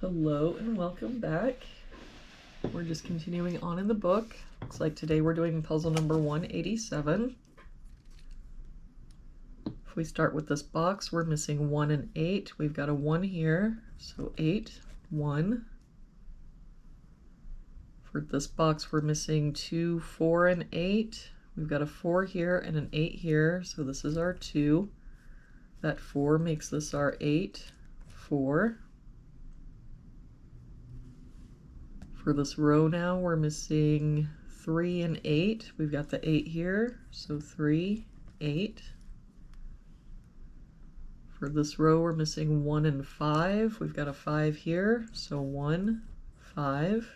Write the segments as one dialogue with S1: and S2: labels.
S1: Hello and welcome back. We're just continuing on in the book. Looks like today we're doing puzzle number 187. If we start with this box, we're missing 1 and 8. We've got a 1 here, so 8, 1. For this box, we're missing 2, 4, and 8. We've got a 4 here and an 8 here, so this is our 2. That 4 makes this our 8, 4. For this row now, we're missing 3 and 8. We've got the 8 here, so 3, 8. For this row, we're missing 1 and 5. We've got a 5 here, so 1, 5.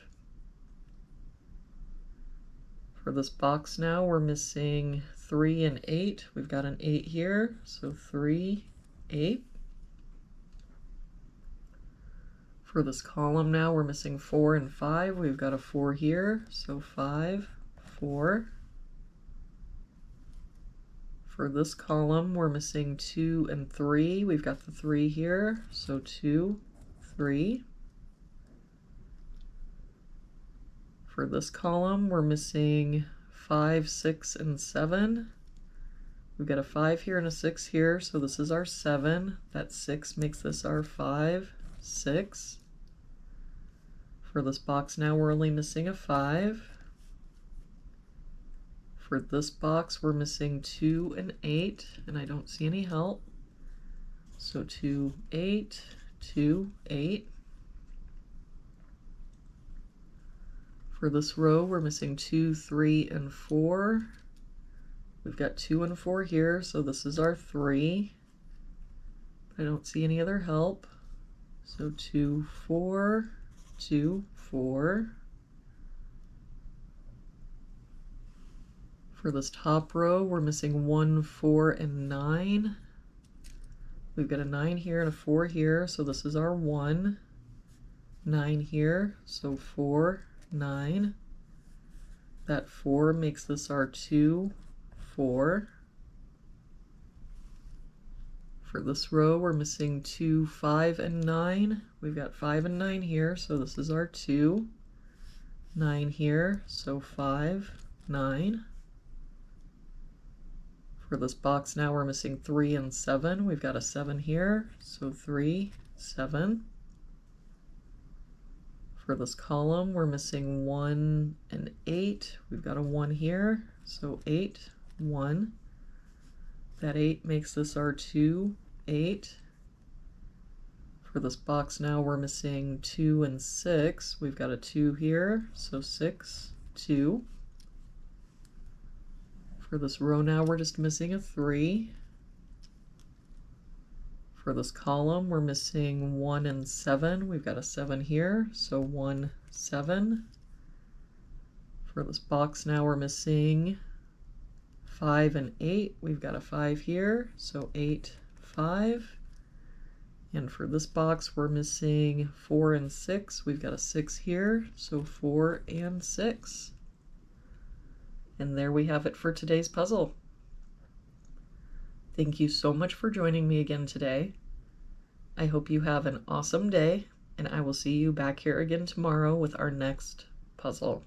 S1: For this box now, we're missing 3 and 8. We've got an 8 here, so 3, 8. For this column now, we're missing 4 and 5. We've got a 4 here, so 5, 4. For this column, we're missing 2 and 3. We've got the 3 here, so 2, 3. For this column, we're missing 5, 6, and 7. We've got a 5 here and a 6 here, so this is our 7. That 6 makes this our 5, 6. For this box now, we're only missing a 5. For this box, we're missing 2 and 8, and I don't see any help. So 2, 8, 2, 8. For this row, we're missing 2, 3, and 4. We've got 2 and 4 here, so this is our 3. I don't see any other help. So 2, 4, 2, 4. For this top row, we're missing 1, 4, and 9. We've got a 9 here and a 4 here, so this is our 1. 9 here, so 4, 9. That 4 makes this our 2, 4. For this row, we're missing 2, 5, and 9. We've got 5 and 9 here, so this is our 2. 9 here, so 5, 9. For this box now, we're missing 3 and 7. We've got a 7 here, so 3, 7. For this column, we're missing 1 and 8. We've got a 1 here, so 8, 1. That 8 makes this our 2, 8. For this box now, we're missing 2 and 6. We've got a 2 here, so 6, 2. For this row now, we're just missing a 3. For this column, we're missing 1 and 7. We've got a 7 here, so 1, 7. For this box now, we're missing 5 and 8. We've got a 5 here, so 8, 5. And for this box, we're missing 4 and 6. We've got a 6 here, so 4 and 6. And there we have it for today's puzzle. Thank you so much for joining me again today. I hope you have an awesome day, and I will see you back here again tomorrow with our next puzzle.